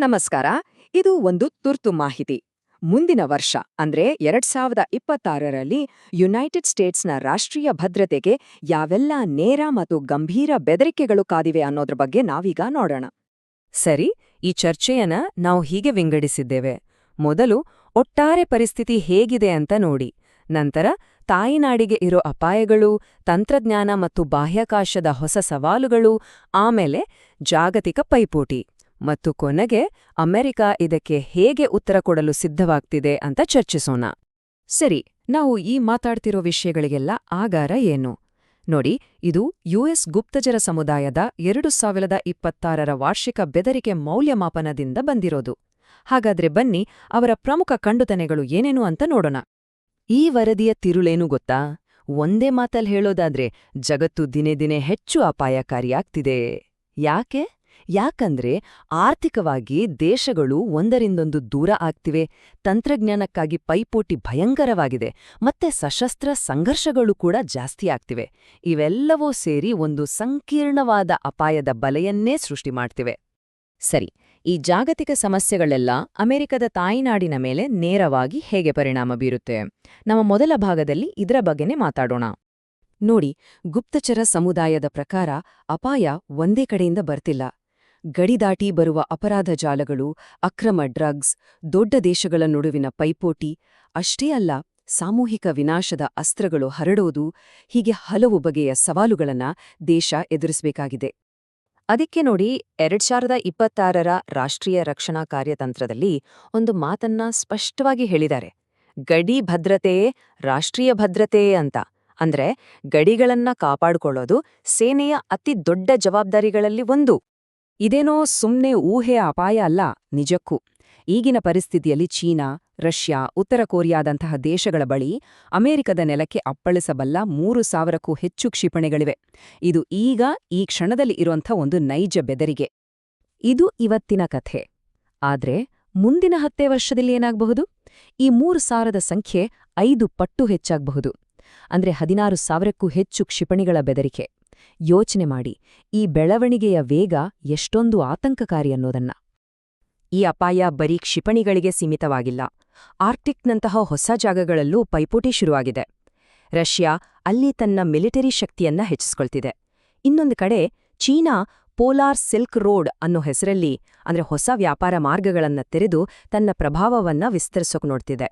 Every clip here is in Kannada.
ನಮಸ್ಕಾರ. ಇದು ಒಂದು ತುರ್ತು ಮಾಹಿತಿ. ಮುಂದಿನ ವರ್ಷ ಅಂದ್ರೆ 2026ರಲ್ಲಿ ಯುನೈಟೆಡ್ ಸ್ಟೇಟ್ಸ್ನ ರಾಷ್ಟ್ರೀಯ ಭದ್ರತೆಗೆ ಯಾವೆಲ್ಲ ನೇರ ಮತ್ತು ಗಂಭೀರ ಬೆದರಿಕೆಗಳು ಕಾದಿವೆ ಅನ್ನೋದ್ರ ಬಗ್ಗೆ ನಾವೀಗ ನೋಡೋಣ. ಸರಿ, ಈ ಚರ್ಚೆಯನ್ನ ನಾವು ಹೀಗೆ ವಿಂಗಡಿಸಿದ್ದೇವೆ. ಮೊದಲು ಒಟ್ಟಾರೆ ಪರಿಸ್ಥಿತಿ ಹೇಗಿದೆ ಅಂತ ನೋಡಿ. ನಂತರ ತಾಯಿನಾಡಿಗೆ ಇರೋ ಅಪಾಯಗಳು, ತಂತ್ರಜ್ಞಾನ ಮತ್ತು ಬಾಹ್ಯಾಕಾಶದ ಹೊಸ ಸವಾಲುಗಳು, ಆಮೇಲೆ ಜಾಗತಿಕ ಪೈಪೋಟಿ, ಮತ್ತು ಕೊನೆಗೆ ಅಮೆರಿಕ ಇದಕ್ಕೆ ಹೇಗೆ ಉತ್ತರ ಕೊಡಲು ಸಿದ್ಧವಾಗ್ತಿದೆ ಅಂತ ಚರ್ಚಿಸೋಣ. ಸರಿ, ನಾವು ಈ ಮಾತಾಡ್ತಿರೋ ವಿಷಯಗಳಿಗೆಲ್ಲ ಆಗಾರ ಏನು? ನೋಡಿ, ಇದು ಯುಎಸ್ ಗುಪ್ತಚರ ಸಮುದಾಯದ 2026ರ ವಾರ್ಷಿಕ ಬೆದರಿಕೆ ಮೌಲ್ಯಮಾಪನದಿಂದ ಬಂದಿರೋದು. ಹಾಗಾದ್ರೆ ಬನ್ನಿ, ಅವರ ಪ್ರಮುಖ ಕಂಡುತನೆಗಳು ಏನೇನು ಅಂತ ನೋಡೋಣ. ಈ ವರದಿಯ ತಿರುಳೇನು ಗೊತ್ತಾ? ಒಂದೇ ಮಾತಲ್ಲಿ ಹೇಳೋದಾದ್ರೆ, ಜಗತ್ತು ದಿನೇ ದಿನೇ ಹೆಚ್ಚು ಅಪಾಯಕಾರಿಯಾಗ್ತಿದೆ. ಯಾಕಂದ್ರೆ ಆರ್ಥಿಕವಾಗಿ ದೇಶಗಳು ಒಂದರಿಂದೊಂದು ದೂರ ಆಗ್ತಿವೆ, ತಂತ್ರಜ್ಞಾನಕ್ಕಾಗಿ ಪೈಪೋಟಿ ಭಯಂಕರವಾಗಿದೆ, ಮತ್ತೆ ಸಶಸ್ತ್ರ ಸಂಘರ್ಷಗಳು ಕೂಡ ಜಾಸ್ತಿ ಆಗ್ತಿವೆ. ಇವೆಲ್ಲವೂ ಸೇರಿ ಒಂದು ಸಂಕೀರ್ಣವಾದ ಅಪಾಯದ ಬಲೆಯನ್ನೇ ಸೃಷ್ಟಿ ಮಾಡ್ತಿವೆ. ಸರಿ, ಈ ಜಾಗತಿಕ ಸಮಸ್ಯೆಗಳೆಲ್ಲ ಅಮೆರಿಕದ ತಾಯಿನಾಡಿನ ಮೇಲೆ ನೇರವಾಗಿ ಹೇಗೆ ಪರಿಣಾಮ ಬೀರುತ್ತೆ? ನಮ್ಮ ಮೊದಲ ಭಾಗದಲ್ಲಿ ಇದರ ಬಗ್ಗೆನೇ ಮಾತಾಡೋಣ. ನೋಡಿ, ಗುಪ್ತಚರ ಸಮುದಾಯದ ಪ್ರಕಾರ ಅಪಾಯ ಒಂದೇ ಕಡೆಯಿಂದ ಬರ್ತಿಲ್ಲ. ಗಡಿದಾಟಿ ಬರುವ ಅಪರಾಧ ಜಾಲಗಳು, ಅಕ್ರಮ ಡ್ರಗ್ಸ್, ದೊಡ್ಡ ದೇಶಗಳ ನಡುವಿನ ಪೈಪೋಟಿ, ಅಷ್ಟೇ ಅಲ್ಲ, ಸಾಮೂಹಿಕ ವಿನಾಶದ ಅಸ್ತ್ರಗಳು ಹರಡೋದು, ಹೀಗೆ ಹಲವು ಬಗೆಯ ಸವಾಲುಗಳನ್ನ ದೇಶ ಎದುರಿಸಬೇಕಾಗಿದೆ. ಅದಕ್ಕೆ ನೋಡಿ, 2026ರ ರಾಷ್ಟ್ರೀಯ ರಕ್ಷಣಾ ಕಾರ್ಯತಂತ್ರದಲ್ಲಿ ಒಂದು ಮಾತನ್ನ ಸ್ಪಷ್ಟವಾಗಿ ಹೇಳಿದ್ದಾರೆ: ಗಡಿ ಭದ್ರತೆಯೇ ರಾಷ್ಟ್ರೀಯ ಭದ್ರತೆಯೇ ಅಂತ. ಅಂದ್ರೆ ಗಡಿಗಳನ್ನ ಕಾಪಾಡಿಕೊಳ್ಳೋದು ಸೇನೆಯ ಅತಿ ದೊಡ್ಡ ಜವಾಬ್ದಾರಿಗಳಲ್ಲಿ ಒಂದು. ಇದೇನೋ ಸುಮ್ನೆ ಊಹೆಯ ಅಪಾಯ ಅಲ್ಲ, ನಿಜಕ್ಕೂ. ಈಗಿನ ಪರಿಸ್ಥಿತಿಯಲ್ಲಿ ಚೀನಾ, ರಷ್ಯಾ, ಉತ್ತರ ಕೊರಿಯಾದಂತಹ ದೇಶಗಳ ಬಳಿ ಅಮೆರಿಕದ ನೆಲಕ್ಕೆ ಅಪ್ಪಳಿಸಬಲ್ಲ 3,000ಕ್ಕೂ ಹೆಚ್ಚು ಕ್ಷಿಪಣಿಗಳಿವೆ. ಇದು ಈಗ ಈ ಕ್ಷಣದಲ್ಲಿ ಇರುವಂಥ ಒಂದು ನೈಜ ಬೆದರಿಗೆ. ಇದು ಇವತ್ತಿನ ಕಥೆ. ಆದ್ರೆ ಮುಂದಿನ 10 ವರ್ಷದಲ್ಲಿ ಏನಾಗಬಹುದು? ಈ 3,000ದ ಸಂಖ್ಯೆ 5 ಪಟ್ಟು ಹೆಚ್ಚಾಗಬಹುದು. ಅಂದ್ರೆ 16,000ಕ್ಕೂ ಹೆಚ್ಚು ಕ್ಷಿಪಣಿಗಳ ಬೆದರಿಕೆ. ಯೋಚನೆ ಮಾಡಿ, ಈ ಬೆಳವಣಿಗೆಯ ವೇಗ ಎಷ್ಟೊಂದು ಆತಂಕಕಾರಿ ಅನ್ನೋದನ್ನ. ಈ ಅಪಾಯ ಬರೀ ಕ್ಷಿಪಣಿಗಳಿಗೆ ಸೀಮಿತವಾಗಿಲ್ಲ. ಆರ್ಕ್ಟಿಕ್ನಂತಹ ಹೊಸ ಜಾಗಗಳಲ್ಲೂ ಪೈಪೋಟಿ ಶುರುವಾಗಿದೆ. ರಷ್ಯಾ ಅಲ್ಲಿ ತನ್ನ ಮಿಲಿಟರಿ ಶಕ್ತಿಯನ್ನ ಹೆಚ್ಚಿಸ್ಕೊಳ್ತಿದೆ. ಇನ್ನೊಂದು ಕಡೆ ಚೀನಾ ಪೋಲಾರ್ ಸಿಲ್ಕ್ ರೋಡ್ ಅನ್ನೋ ಹೆಸರಲ್ಲಿ, ಅಂದ್ರೆ ಹೊಸ ವ್ಯಾಪಾರ ಮಾರ್ಗಗಳನ್ನ ತೆರೆದು ತನ್ನ ಪ್ರಭಾವವನ್ನ ವಿಸ್ತರಿಸೋಕ್ ನೋಡ್ತಿದೆ.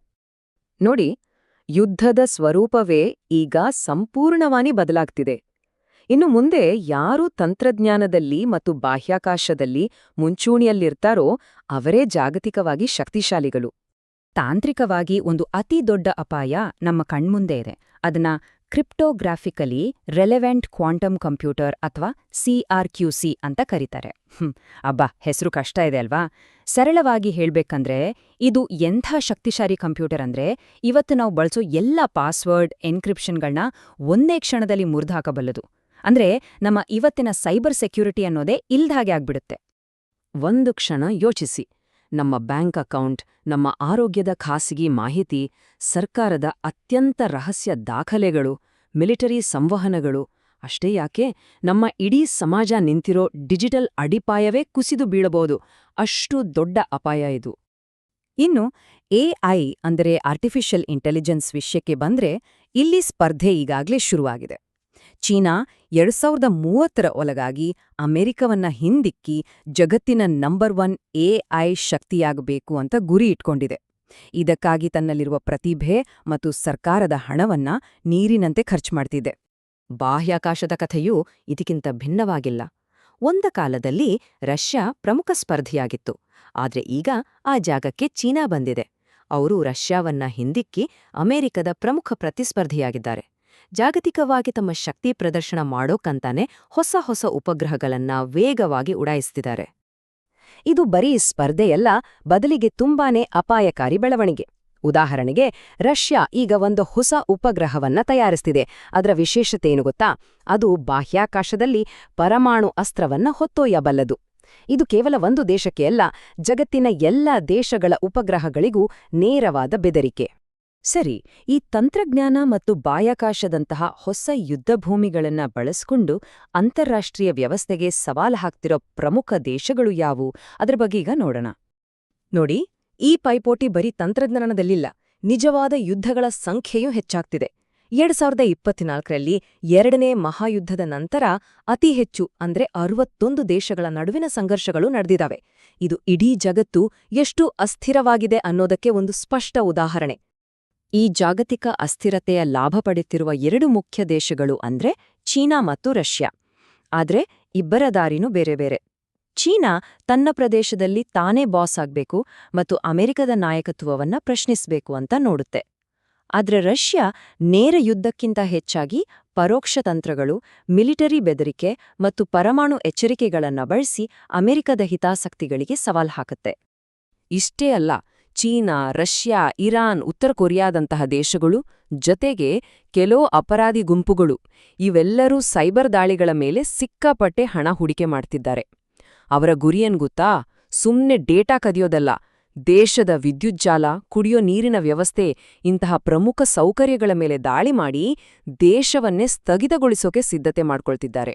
ನೋಡಿ, ಯುದ್ಧದ ಸ್ವರೂಪವೇ ಈಗ ಸಂಪೂರ್ಣವಾಗಿ ಬದಲಾಗ್ತಿದೆ. ಇನ್ನು ಮುಂದೆ ಯಾರು ತಂತ್ರಜ್ಞಾನದಲ್ಲಿ ಮತ್ತು ಬಾಹ್ಯಾಕಾಶದಲ್ಲಿ ಮುಂಚೂಣಿಯಲ್ಲಿರ್ತಾರೋ ಅವರೇ ಜಾಗತಿಕವಾಗಿ ಶಕ್ತಿಶಾಲಿಗಳು. ತಾಂತ್ರಿಕವಾಗಿ ಒಂದು ಅತಿ ದೊಡ್ಡ ಅಪಾಯ ನಮ್ಮ ಕಣ್ಮುಂದೆ ಇದೆ. ಅದನ್ನ ಕ್ರಿಪ್ಟೋಗ್ರಾಫಿಕಲಿ ರೆಲೆವೆಂಟ್ ಕ್ವಾಂಟಮ್ ಕಂಪ್ಯೂಟರ್ ಅಥವಾ CRQC ಅಂತ ಕರೀತಾರೆ. ಅಬ್ಬಾ, ಹೆಸರು ಕಷ್ಟ ಇದೆ ಅಲ್ವಾ? ಸರಳವಾಗಿ ಹೇಳ್ಬೇಕಂದ್ರೆ ಇದು ಎಂಥ ಶಕ್ತಿಶಾಲಿ ಕಂಪ್ಯೂಟರ್ ಅಂದ್ರೆ ಇವತ್ತು ನಾವು ಬಳಸೋ ಎಲ್ಲ ಪಾಸ್ವರ್ಡ್, ಎನ್ಕ್ರಿಪ್ಷನ್ಗಳನ್ನ ಒಂದೇ ಕ್ಷಣದಲ್ಲಿ ಮುರಿದುಹಾಕಬಲ್ಲದು. ಅಂದ್ರೆ ನಮ್ಮ ಇವತ್ತಿನ ಸೈಬರ್ ಸೆಕ್ಯೂರಿಟಿ ಅನ್ನೋದೇ ಇಲ್ದ್ಹಾಗೆ ಆಗ್ಬಿಡುತ್ತೆ. ಒಂದು ಕ್ಷಣ ಯೋಚಿಸಿ, ನಮ್ಮ ಬ್ಯಾಂಕ್ ಅಕೌಂಟ್, ನಮ್ಮ ಆರೋಗ್ಯದ ಖಾಸಗಿ ಮಾಹಿತಿ, ಸರ್ಕಾರದ ಅತ್ಯಂತ ರಹಸ್ಯ ದಾಖಲೆಗಳು, ಮಿಲಿಟರಿ ಸಂವಹನಗಳು, ಅಷ್ಟೇ ಯಾಕೆ ನಮ್ಮ ಇಡೀ ಸಮಾಜ ನಿಂತಿರೋ ಡಿಜಿಟಲ್ ಅಡಿಪಾಯವೇ ಕುಸಿದು ಬೀಳಬಹುದು. ಅಷ್ಟು ದೊಡ್ಡ ಅಪಾಯ ಇದು. ಇನ್ನು AI ಅಂದರೆ ಆರ್ಟಿಫಿಷಿಯಲ್ ಇಂಟೆಲಿಜೆನ್ಸ್ ವಿಷಯಕ್ಕೆ ಬಂದ್ರೆ ಇಲ್ಲಿ ಸ್ಪರ್ಧೆ ಈಗಾಗಲೇ ಶುರುವಾಗಿದೆ. ಚೀನಾ 2030ರ ಒಳಗಾಗಿ ಅಮೆರಿಕವನ್ನ ಹಿಂದಿಕ್ಕಿ ಜಗತ್ತಿನ ನಂಬರ್ 1 AI ಶಕ್ತಿಯಾಗಬೇಕು ಅಂತ ಗುರಿ ಇಟ್ಕೊಂಡಿದೆ. ಇದಕ್ಕಾಗಿ ತನ್ನಲ್ಲಿರುವ ಪ್ರತಿಭೆ ಮತ್ತು ಸರ್ಕಾರದ ಹಣವನ್ನ ನೀರಿನಂತೆ ಖರ್ಚು ಮಾಡ್ತಿದೆ. ಬಾಹ್ಯಾಕಾಶದ ಕಥೆಯೂ ಇದಕ್ಕಿಂತ ಭಿನ್ನವಾಗಿಲ್ಲ. ಒಂದ ಕಾಲದಲ್ಲಿ ರಷ್ಯಾ ಪ್ರಮುಖ ಸ್ಪರ್ಧಿಯಾಗಿತ್ತು. ಆದ್ರೆ ಈಗ ಆ ಜಾಗಕ್ಕೆ ಚೀನಾ ಬಂದಿದೆ. ಅವರು ರಷ್ಯಾವನ್ನ ಹಿಂದಿಕ್ಕಿ ಅಮೆರಿಕದ ಪ್ರಮುಖ ಪ್ರತಿಸ್ಪರ್ಧಿಯಾಗಿದ್ದಾರೆ. ಜಾಗತಿಕವಾಗಿ ತಮ್ಮ ಶಕ್ತಿ ಪ್ರದರ್ಶನ ಮಾಡೋಕಂತಾನೆ ಹೊಸ ಹೊಸ ಉಪಗ್ರಹಗಳನ್ನ ವೇಗವಾಗಿ ಉಡಾಯಿಸ್ತಿದ್ದಾರೆ. ಇದು ಬರೀ ಸ್ಪರ್ಧೆಯಲ್ಲ, ಬದಲಿಗೆ ತುಂಬಾನೇ ಅಪಾಯಕಾರಿ ಬೆಳವಣಿಗೆ. ಉದಾಹರಣೆಗೆ, ರಷ್ಯಾ ಈಗ ಒಂದು ಹೊಸ ಉಪಗ್ರಹವನ್ನ ತಯಾರಿಸ್ತಿದೆ. ಅದರ ವಿಶೇಷತೆ ಏನು ಗೊತ್ತಾ? ಅದು ಬಾಹ್ಯಾಕಾಶದಲ್ಲಿ ಪರಮಾಣು ಅಸ್ತ್ರವನ್ನ ಹೊತ್ತೊಯ್ಯಬಲ್ಲದು. ಇದು ಕೇವಲ ಒಂದು ದೇಶಕ್ಕೆ ಅಲ್ಲ, ಜಗತ್ತಿನ ಎಲ್ಲ ದೇಶಗಳ ಉಪಗ್ರಹಗಳಿಗೂ ನೇರವಾದ ಬೆದರಿಕೆ. ಸರಿ, ಈ ತಂತ್ರಜ್ಞಾನ ಮತ್ತು ಬಾಹ್ಯಾಕಾಶದಂತಹ ಹೊಸ ಯುದ್ಧಭೂಮಿಗಳನ್ನ ಬಳಸ್ಕೊಂಡು ಅಂತಾರಾಷ್ಟ್ರೀಯ ವ್ಯವಸ್ಥೆಗೆ ಸವಾಲು ಹಾಕ್ತಿರೋ ಪ್ರಮುಖ ದೇಶಗಳು ಯಾವುವು ಅದರ ಬಗ್ಗೆ ಈಗ ನೋಡೋಣ. ನೋಡಿ, ಈ ಪೈಪೋಟಿ ಬರೀ ತಂತ್ರಜ್ಞಾನದಲ್ಲಿಲ್ಲ, ನಿಜವಾದ ಯುದ್ಧಗಳ ಸಂಖ್ಯೆಯೂ ಹೆಚ್ಚಾಗ್ತಿದೆ. 2024ರಲ್ಲಿ ಎರಡನೇ ಮಹಾಯುದ್ಧದ ನಂತರ ಅತಿ ಹೆಚ್ಚು ಅಂದ್ರೆ 61 ದೇಶಗಳ ನಡುವಿನ ಸಂಘರ್ಷಗಳು ನಡೆದಿದ್ದಾವೆ. ಇದು ಇಡೀ ಜಗತ್ತು ಎಷ್ಟು ಅಸ್ಥಿರವಾಗಿದೆ ಅನ್ನೋದಕ್ಕೆ ಒಂದು ಸ್ಪಷ್ಟ ಉದಾಹರಣೆ. ಈ ಜಾಗತಿಕ ಅಸ್ಥಿರತೆಯ ಲಾಭ ಪಡೆಯುತ್ತಿರುವ 2 ಮುಖ್ಯ ದೇಶಗಳು ಅಂದ್ರೆ ಚೀನಾ ಮತ್ತು ರಷ್ಯಾ. ಆದ್ರೆ ಇಬ್ಬರ ದಾರಿನೂ ಬೇರೆ ಬೇರೆ. ಚೀನಾ ತನ್ನ ಪ್ರದೇಶದಲ್ಲಿ ತಾನೇ ಬಾಸ್ ಆಗ್ಬೇಕು ಮತ್ತು ಅಮೆರಿಕದ ನಾಯಕತ್ವವನ್ನ ಪ್ರಶ್ನಿಸ್ಬೇಕು ಅಂತ ನೋಡುತ್ತೆ. ಆದ್ರೆ ರಷ್ಯಾ ನೇರ ಯುದ್ಧಕ್ಕಿಂತ ಹೆಚ್ಚಾಗಿ ಪರೋಕ್ಷ ತಂತ್ರಗಳು, ಮಿಲಿಟರಿ ಬೆದರಿಕೆ ಮತ್ತು ಪರಮಾಣು ಎಚ್ಚರಿಕೆಗಳನ್ನ ಬಳಸಿ ಅಮೆರಿಕದ ಹಿತಾಸಕ್ತಿಗಳಿಗೆ ಸವಾಲ್ ಹಾಕುತ್ತೆ. ಇಷ್ಟೇ ಅಲ್ಲ, ಚೀನಾ, ರಷ್ಯಾ, ಇರಾನ್, ಉತ್ತರ ಕೊರಿಯಾದಂತಹ ದೇಶಗಳು, ಜೊತೆಗೆ ಕೆಲವು ಅಪರಾಧಿ ಗುಂಪುಗಳು ಇವೆಲ್ಲರೂ ಸೈಬರ್ ದಾಳಿಗಳ ಮೇಲೆ ಸಿಕ್ಕಾಪಟ್ಟೆ ಹಣ ಹೂಡಿಕೆ ಮಾಡ್ತಿದ್ದಾರೆ. ಅವರ ಗುರಿಯೇನ್ ಗೊತ್ತಾ? ಸುಮ್ನೆ ಡೇಟಾ ಕದಿಯೋದಲ್ಲ, ದೇಶದ ವಿದ್ಯುಜ್ಜಾಲ, ಕುಡಿಯೋ ನೀರಿನ ವ್ಯವಸ್ಥೆ ಇಂತಹ ಪ್ರಮುಖ ಸೌಕರ್ಯಗಳ ಮೇಲೆ ದಾಳಿ ಮಾಡಿ ದೇಶವನ್ನೇ ಸ್ಥಗಿತಗೊಳಿಸೋಕೆ ಸಿದ್ಧತೆ ಮಾಡ್ಕೊಳ್ತಿದ್ದಾರೆ.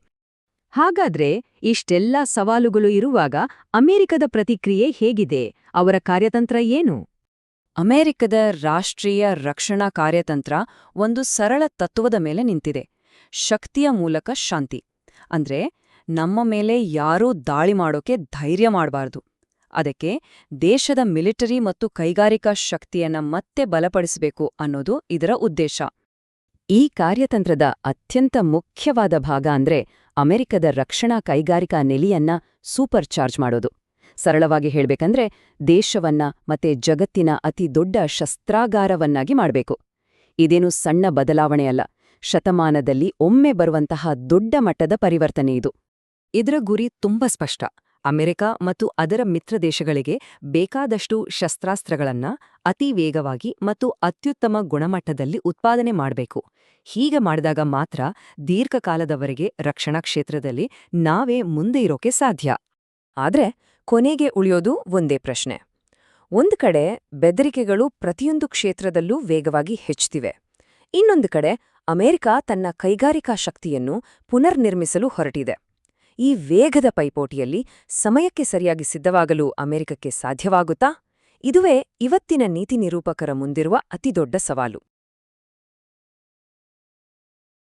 ಹಾಗಾದ್ರೆ ಇಷ್ಟೆಲ್ಲ ಸವಾಲುಗಳು ಇರುವಾಗ ಅಮೆರಿಕದ ಪ್ರತಿಕ್ರಿಯೆ ಹೇಗಿದೆ? ಅವರ ಕಾರ್ಯತಂತ್ರ ಏನು? ಅಮೆರಿಕದ ರಾಷ್ಟ್ರೀಯ ರಕ್ಷಣಾ ಕಾರ್ಯತಂತ್ರ ಒಂದು ಸರಳ ತತ್ವದ ಮೇಲೆ ನಿಂತಿದೆ: ಶಕ್ತಿಯ ಮೂಲಕ ಶಾಂತಿ. ಅಂದ್ರೆ ನಮ್ಮ ಮೇಲೆ ಯಾರೂ ದಾಳಿ ಮಾಡೋಕೆ ಧೈರ್ಯ ಮಾಡಬಾರ್ದು. ಅದಕ್ಕೆ ದೇಶದ ಮಿಲಿಟರಿ ಮತ್ತು ಕೈಗಾರಿಕಾ ಶಕ್ತಿಯನ್ನ ಮತ್ತೆ ಬಲಪಡಿಸಬೇಕು ಅನ್ನೋದು ಇದರ ಉದ್ದೇಶ. ಈ ಕಾರ್ಯತಂತ್ರದ ಅತ್ಯಂತ ಮುಖ್ಯವಾದ ಭಾಗ ಅಂದ್ರೆ ಅಮೆರಿಕದ ರಕ್ಷಣಾ ಕೈಗಾರಿಕಾ ನೆಲೆಯನ್ನ ಸೂಪರ್ ಚಾರ್ಜ್ ಮಾಡೋದು. ಸರಳವಾಗಿ ಹೇಳ್ಬೇಕಂದ್ರೆ ದೇಶವನ್ನ ಮತ್ತೆ ಜಗತ್ತಿನ ಅತಿ ದೊಡ್ಡ ಶಸ್ತ್ರಾಗಾರವನ್ನಾಗಿ ಮಾಡಬೇಕು. ಇದೇನು ಸಣ್ಣ ಬದಲಾವಣೆಯಲ್ಲ, ಶತಮಾನದಲ್ಲಿ ಒಮ್ಮೆ ಬರುವಂತಹ ದೊಡ್ಡ ಮಟ್ಟದ ಪರಿವರ್ತನೆ ಇದು. ಇದರ ಗುರಿ ತುಂಬಾ ಸ್ಪಷ್ಟ: ಅಮೆರಿಕ ಮತ್ತು ಅದರ ಮಿತ್ರ ದೇಶಗಳಿಗೆ ಬೇಕಾದಷ್ಟು ಶಸ್ತ್ರಾಸ್ತ್ರಗಳನ್ನ ಅತಿ ವೇಗವಾಗಿ ಮತ್ತು ಅತ್ಯುತ್ತಮ ಗುಣಮಟ್ಟದಲ್ಲಿ ಉತ್ಪಾದನೆ ಮಾಡಬೇಕು. ಹೀಗೆ ಮಾಡಿದಾಗ ಮಾತ್ರ ದೀರ್ಘಕಾಲದವರೆಗೆ ರಕ್ಷಣಾ ಕ್ಷೇತ್ರದಲ್ಲಿ ನಾವೇ ಮುಂದೆ ಇರೋಕೆ ಸಾಧ್ಯ. ಆದ್ರೆ ಕೊನೆಗೆ ಉಳಿಯೋದು ಒಂದೇ ಪ್ರಶ್ನೆ. ಒಂದು ಕಡೆ ಬೆದರಿಕೆಗಳು ಪ್ರತಿಯೊಂದು ಕ್ಷೇತ್ರದಲ್ಲೂ ವೇಗವಾಗಿ ಹೆಚ್ಚುತ್ತಿವೆ. ಇನ್ನೊಂದು ಕಡೆ ಅಮೆರಿಕ ತನ್ನ ಕೈಗಾರಿಕಾ ಶಕ್ತಿಯನ್ನು ಪುನರ್ನಿರ್ಮಿಸಲು ಹೊರಟಿದೆ. ಈ ವೇಗದ ಪೈಪೋಟಿಯಲ್ಲಿ ಸಮಯಕ್ಕೆ ಸರಿಯಾಗಿ ಸಿದ್ಧವಾಗಲು ಅಮೆರಿಕಕ್ಕೆ ಸಾಧ್ಯವಾಗುತ್ತಾ? ಇದುವೇ ಇವತ್ತಿನ ನೀತಿ ನಿರೂಪಕರ ಮುಂದಿರುವ ಅತಿದೊಡ್ಡ ಸವಾಲು.